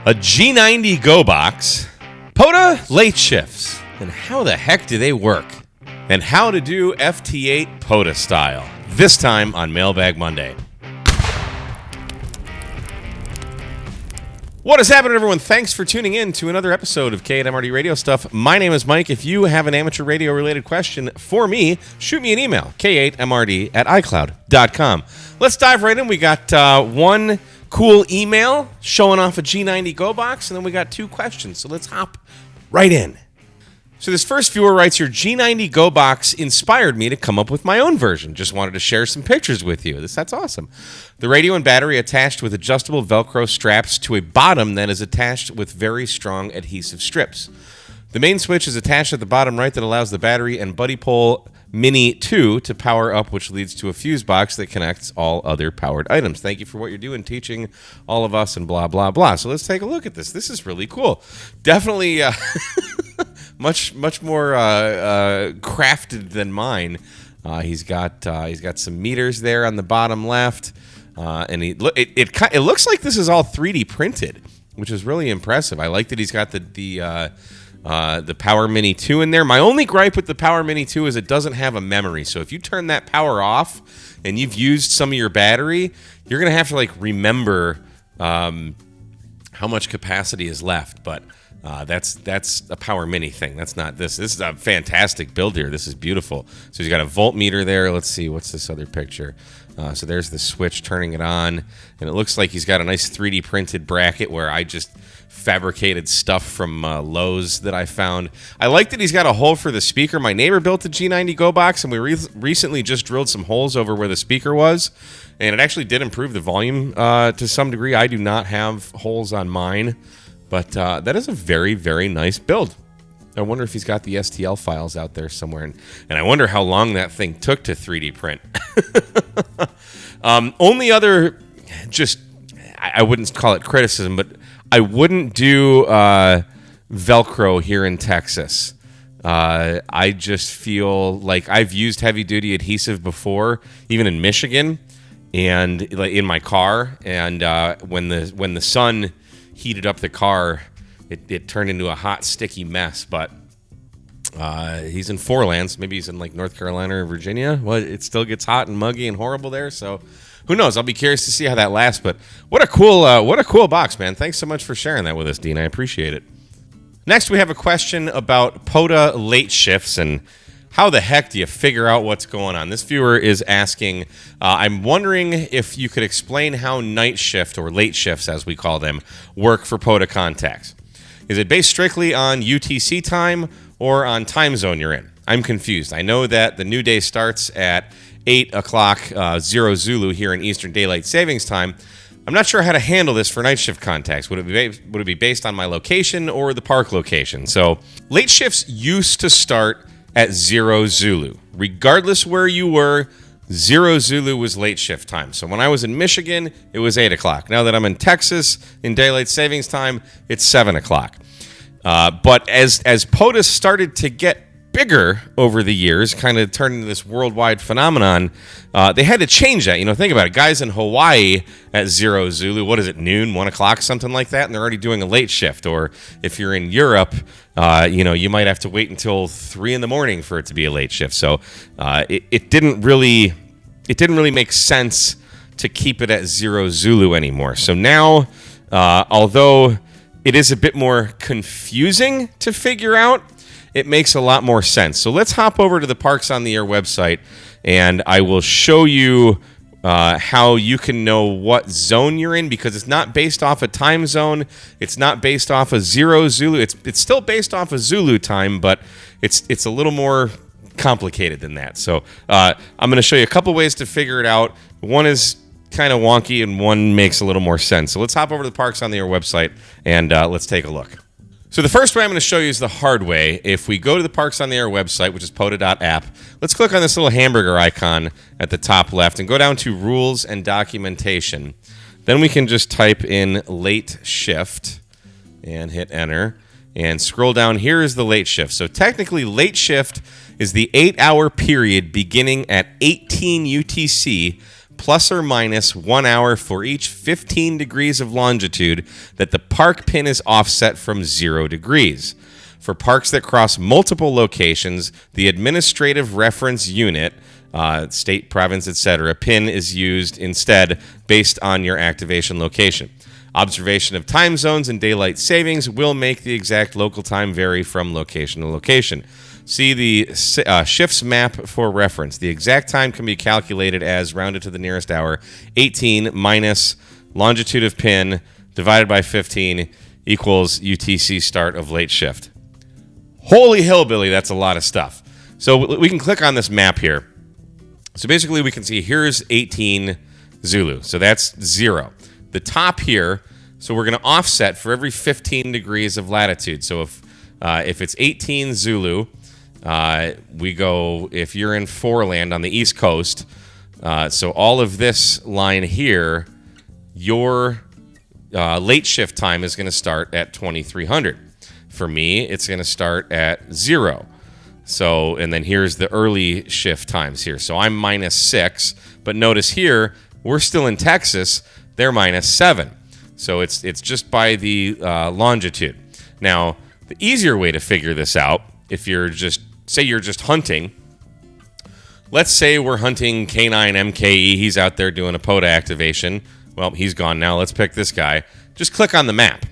A G90 Go box, POTA late shifts, and how the heck do they work? And how to do FT8 POTA style, this time on Mailbag Monday. What is happening, everyone? Thanks for tuning in to another episode of K8MRD Radio Stuff. My name is Mike. If you have an amateur radio-related question for me, shoot me an email, k8mrd@icloud.com. Let's dive right in. We got one cool email showing off a G90 Go box, and then we got two questions. So let's hop right in. So this first viewer writes, your G90 Go box inspired me to come up with my own version. Just wanted to share some pictures with you. That's awesome. The radio and battery attached with adjustable Velcro straps to a bottom that is attached with very strong adhesive strips. The main switch is attached at the bottom right that allows the battery and Buddy Pole Mini 2 to power up, which leads to a fuse box that connects all other powered items. Thank you for what you're doing, teaching all of us, and blah, blah, blah. So let's take a look at this. This is really cool. Definitely much more crafted than mine. He's got some meters there on the bottom left, and it looks like this is all 3D printed, which is really impressive. I like that he's got the Power Mini 2 in there. My only gripe with the Power Mini 2 is it doesn't have a memory. So if you turn that power off and you've used some of your battery, you're going to have to remember how much capacity is left. But that's a Power Mini thing. That's not this. This is a fantastic build here. This is beautiful. So he's got a voltmeter there. Let's see. What's this other picture? So there's the switch turning it on. And it looks like he's got a nice 3D printed bracket where I just fabricated stuff from Lowe's that I found. I like that he's got a hole for the speaker. My neighbor built a G90 Go box, and we recently just drilled some holes over where the speaker was, and it actually did improve the volume to some degree. I do not have holes on mine, but that is a very, very nice build. I wonder if he's got the STL files out there somewhere, and I wonder how long that thing took to 3D print. Only other, I wouldn't call it criticism, but I wouldn't do Velcro here in Texas. I just feel like I've used heavy-duty adhesive before, even in Michigan, and in my car. And when the sun heated up the car, it turned into a hot, sticky mess. But he's in four lands. Maybe he's in North Carolina or Virginia. Well, it still gets hot and muggy and horrible there. So who knows? I'll be curious to see how that lasts. But what a cool box, man. Thanks so much for sharing that with us, Dean. I appreciate it. Next, we have a question about POTA late shifts and how the heck do you figure out what's going on? This viewer is asking, I'm wondering if you could explain how night shift, or late shifts as we call them, work for POTA contacts. Is it based strictly on UTC time or on time zone you're in? I'm confused. I know that the new day starts at 8 o'clock 0 Zulu here in Eastern Daylight Savings Time. I'm not sure how to handle this for night shift contacts. Would it be based on my location or the park location? So late shifts used to start at 0 Zulu. Regardless where you were, 0 Zulu was late shift time. So when I was in Michigan, it was 8 o'clock. Now that I'm in Texas, in Daylight Savings Time, it's 7 o'clock. But as POTUS started to get bigger over the years, kind of turned into this worldwide phenomenon, they had to change that. Think about it. Guys in Hawaii at 0 Zulu, what is it, noon, 1 o'clock, something like that, and they're already doing a late shift. Or if you're in Europe, you might have to wait until 3 in the morning for it to be a late shift. So it didn't really make sense to keep it at 0 Zulu anymore. So now, although it is a bit more confusing to figure out, it makes a lot more sense. So let's hop over to the Parks on the Air website, and I will show you how you can know what zone you're in, because it's not based off a time zone. It's not based off a 0 Zulu. It's still based off a Zulu time, but it's a little more complicated than that. So I'm going to show you a couple ways to figure it out. One is kind of wonky, and one makes a little more sense. So let's hop over to the Parks on the Air website, and let's take a look. So the first way I'm going to show you is the hard way. If we go to the Parks on the Air website, which is POTA.app, let's click on this little hamburger icon at the top left and go down to Rules and Documentation. Then we can just type in late shift and hit enter and scroll down. Here is the late shift. So technically, late shift is the 8-hour period beginning at 18 UTC plus or minus 1 hour for each 15 degrees of longitude that the park pin is offset from 0 degrees. For parks that cross multiple locations, the administrative reference unit, state, province, etc., pin is used instead based on your activation location. Observation of time zones and daylight savings will make the exact local time vary from location to location. See the shifts map for reference. The exact time can be calculated as rounded to the nearest hour. 18 minus longitude of pin divided by 15 equals UTC start of late shift. Holy hillbilly, that's a lot of stuff. So we can click on this map here. So basically we can see here's 18 Zulu. So that's 0. The top here, so we're going to offset for every 15 degrees of latitude. So if it's 18 Zulu, we go, if you're in Foreland on the East Coast, so all of this line here, your late shift time is going to start at 2300. For me, it's going to start at 0. So, and then here's the early shift times here. So I'm -6, but notice here, we're still in Texas. They're -7. So it's just by the longitude. Now, the easier way to figure this out, if you're just, say you're just hunting, let's say we're hunting K9 MKE. He's out there doing a POTA activation. Well, he's gone now. Let's pick this guy. Just click on the map.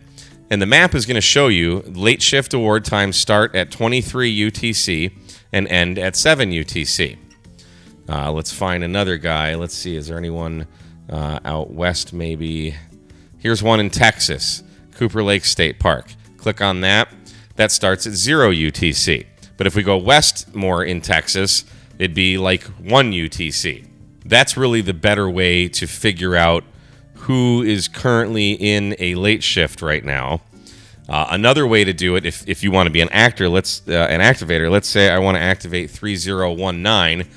And the map is going to show you late shift award times start at 23 UTC and end at 7 UTC. Let's find another guy. Let's see, is there anyone out west maybe? Here's one in Texas, Cooper Lake State Park. Click on that. That starts at 0 UTC. But if we go west more in Texas, it'd be like 1 UTC. That's really the better way to figure out who is currently in a late shift right now. Another way to do it, if you want to be an actor, an activator. Let's say I want to activate 3019.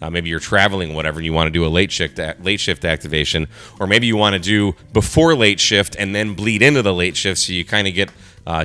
Maybe you're traveling, whatever, and you want to do a late shift activation, or maybe you want to do before late shift and then bleed into the late shift, so you kind of get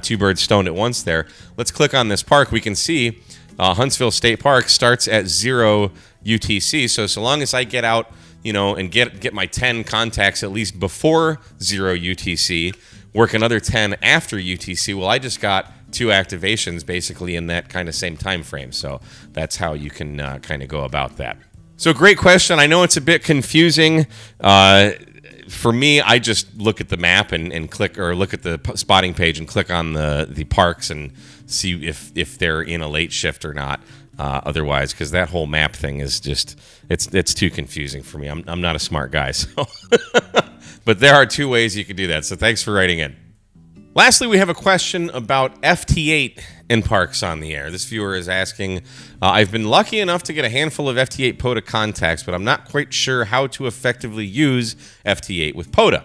two birds stoned at once there. Let's click on this park. We can see Huntsville State Park starts at 0 UTC. So long as I get out, and get my 10 contacts at least before 0 UTC, work another 10 after UTC, well, I just got 2 activations basically in that kind of same time frame. So that's how you can kind of go about that. So great question. I know it's a bit confusing. For me, I just look at the map and click, or look at the spotting page and click on the parks and see if they're in a late shift or not. Otherwise, because that whole map thing is just, it's too confusing for me. I'm not a smart guy, so but there are 2 ways you can do that. So thanks for writing in. Lastly, we have a question about FT8 and parks on the air. This viewer is asking, I've been lucky enough to get a handful of FT8 POTA contacts, but I'm not quite sure how to effectively use FT8 with POTA.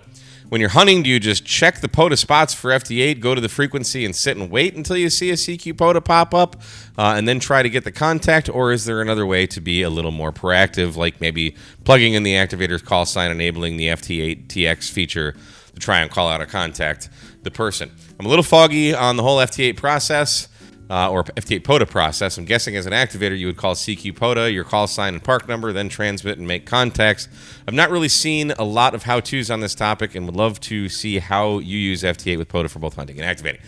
When you're hunting, do you just check the POTA spots for FT8, go to the frequency, and sit and wait until you see a CQ POTA pop up, and then try to get the contact? Or is there another way to be a little more proactive, like maybe plugging in the activator's call sign, enabling the FT8 TX feature to try and call out or contact the person? I'm a little foggy on the whole FT8 process, or FT8 POTA process. I'm guessing as an activator, you would call CQ POTA, your call sign and park number, then transmit and make contacts. I've not really seen a lot of how-tos on this topic and would love to see how you use FT8 with POTA for both hunting and activating.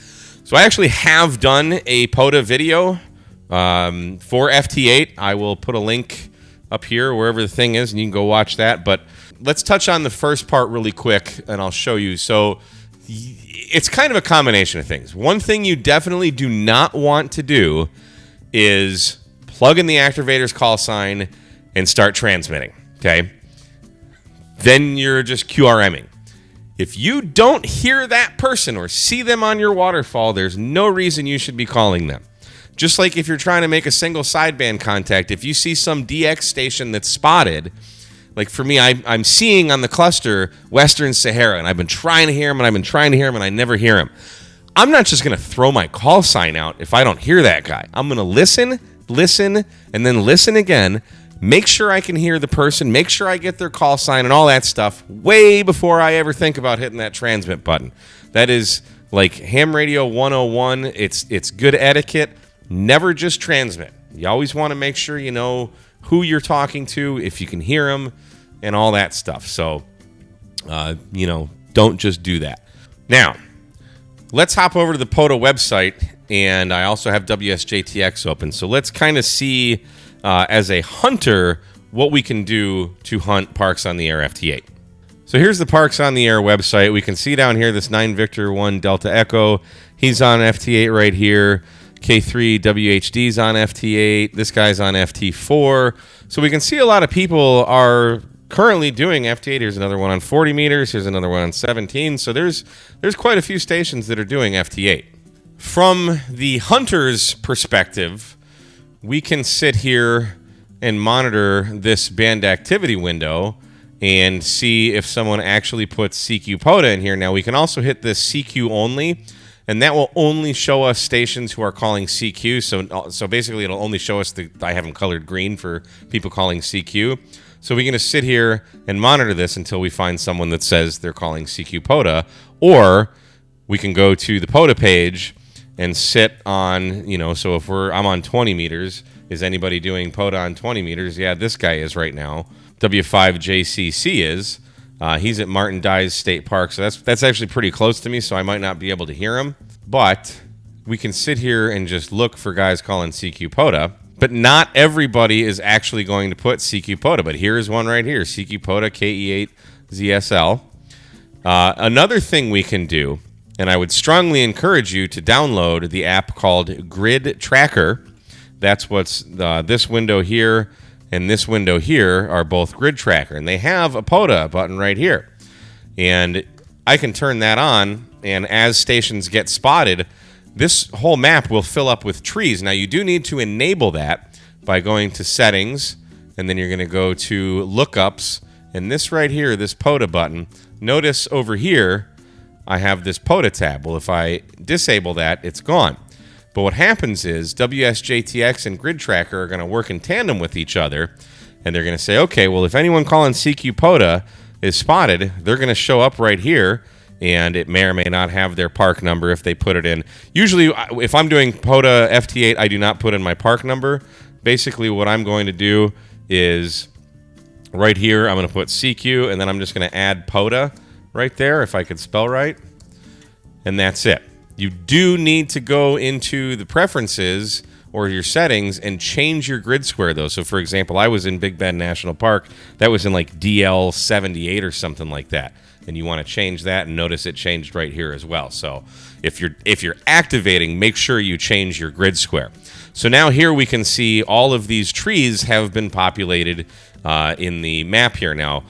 So I actually have done a POTA video for FT8. I will put a link up here wherever the thing is, and you can go watch that. But let's touch on the first part really quick, and I'll show you. So it's kind of a combination of things. One thing you definitely do not want to do is plug in the activator's call sign and start transmitting, okay? Then you're just QRMing. If you don't hear that person or see them on your waterfall, there's no reason you should be calling them. Just like if you're trying to make a single sideband contact, if you see some DX station that's spotted, like for me, I'm seeing on the cluster Western Sahara, and I've been trying to hear him, and I never hear him. I'm not just going to throw my call sign out if I don't hear that guy. I'm going to listen, and then listen again. Make sure I can hear the person, make sure I get their call sign and all that stuff way before I ever think about hitting that transmit button. That is like ham radio 101. It's good etiquette. Never just transmit. You always want to make sure you know who you're talking to, if you can hear them, and all that stuff. So, don't just do that. Now, let's hop over to the POTA website, and I also have WSJTX open. So let's kind of see, as a hunter, what we can do to hunt Parks on the Air FT8. So here's the Parks on the Air website. We can see down here this 9 Victor 1 Delta Echo. He's on FT8 right here. K3 WHD's on FT8. This guy's on FT4. So we can see a lot of people are currently doing FT8. Here's another one on 40 meters. Here's another one on 17. So there's quite a few stations that are doing FT8. From the hunter's perspective, we can sit here and monitor this band activity window and see if someone actually puts CQ POTA in here. Now, we can also hit this CQ only, and that will only show us stations who are calling CQ. So basically, it'll only show us I have them colored green for people calling CQ. So we're going to sit here and monitor this until we find someone that says they're calling CQ POTA, or we can go to the POTA page and sit on, so if I'm on 20 meters, is anybody doing POTA on 20 meters? Yeah, this guy is right now. W5JCC is. He's at Martin Dyes State Park, so that's actually pretty close to me, so I might not be able to hear him. But we can sit here and just look for guys calling CQ POTA. But not everybody is actually going to put CQ POTA. But here's one right here, CQ POTA KE8 ZSL. Another thing we can do, and I would strongly encourage you to download the app called Grid Tracker. That's what's this window here and this window here are both Grid Tracker. And they have a POTA button right here. And I can turn that on, and as stations get spotted, this whole map will fill up with trees. Now, you do need to enable that by going to Settings, and then you're going to go to Lookups, and this right here, this POTA button, notice over here, I have this POTA tab. Well, if I disable that, it's gone. But what happens is WSJTX and Grid Tracker are going to work in tandem with each other, and they're going to say, okay, well, if anyone calling CQ POTA is spotted, they're going to show up right here, and it may or may not have their park number if they put it in. Usually, if I'm doing POTA FT8, I do not put in my park number. Basically, what I'm going to do is right here, I'm going to put CQ, and then I'm just going to add POTA right there, if I could spell right, and that's it. You do need to go into the preferences or your settings and change your grid square, though. So, for example, I was in Big Bend National Park. That was in like DL78 or something like that. And you want to change that, and notice it changed right here as well. So if you're activating, make sure you change your grid square. So now here we can see all of these trees have been populated in the map here. Now,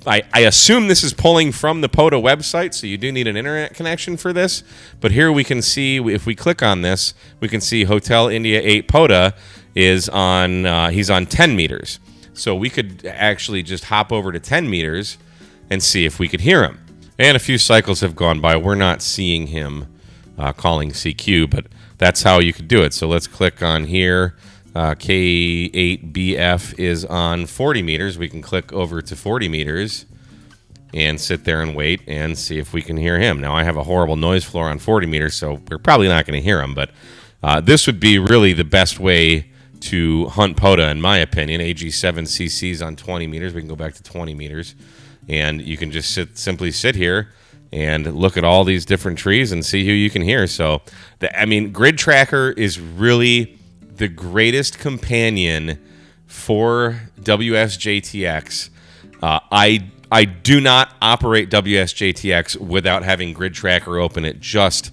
I assume this is pulling from the POTA website, so you do need an internet connection for this. But here we can see, if we click on this, we can see Hotel India 8 POTA is on, he's on 10 meters. So we could actually just hop over to 10 meters and see if we could hear him. And a few cycles have gone by. We're not seeing him calling CQ, but that's how you could do it. So let's click on here. K8BF is on 40 meters. We can click over to 40 meters and sit there and wait and see if we can hear him. Now, I have a horrible noise floor on 40 meters, so we're probably not going to hear him, but this would be really the best way to hunt POTA, in my opinion. AG7CC's on 20 meters. We can go back to 20 meters, and you can just simply sit here and look at all these different trees and see who you can hear. So, Grid Tracker is really the greatest companion for WSJTX. I do not operate WSJTX without having Grid Tracker open. It just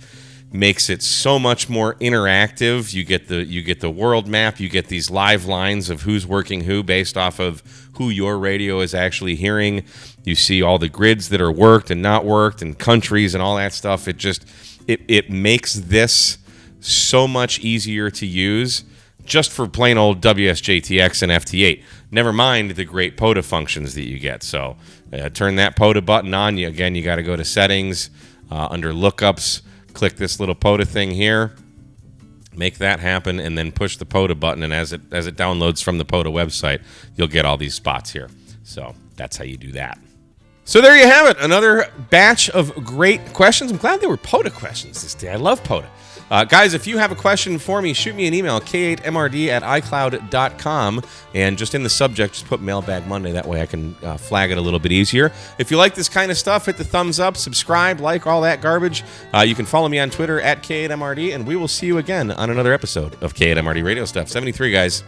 makes it so much more interactive. You get the world map. You get these live lines of who's working who based off of who your radio is actually hearing. You see all the grids that are worked and not worked, and countries and all that stuff. It makes this so much easier to use just for plain old WSJTX and FT8. Never mind the great POTA functions that you get. So turn that POTA button on. You got to go to Settings, under Lookups, click this little POTA thing here, make that happen, and then push the POTA button. And as it downloads from the POTA website, you'll get all these spots here. So that's how you do that. So there you have it. Another batch of great questions. I'm glad they were POTA questions this day. I love POTA. Guys, if you have a question for me, shoot me an email, k8mrd@icloud.com, and just in the subject, just put Mailbag Monday. That way I can flag it a little bit easier. If you like this kind of stuff, hit the thumbs up, subscribe, like all that garbage. You can follow me on Twitter at K8mrd, and we will see you again on another episode of K8mrd Radio Stuff. 73, guys.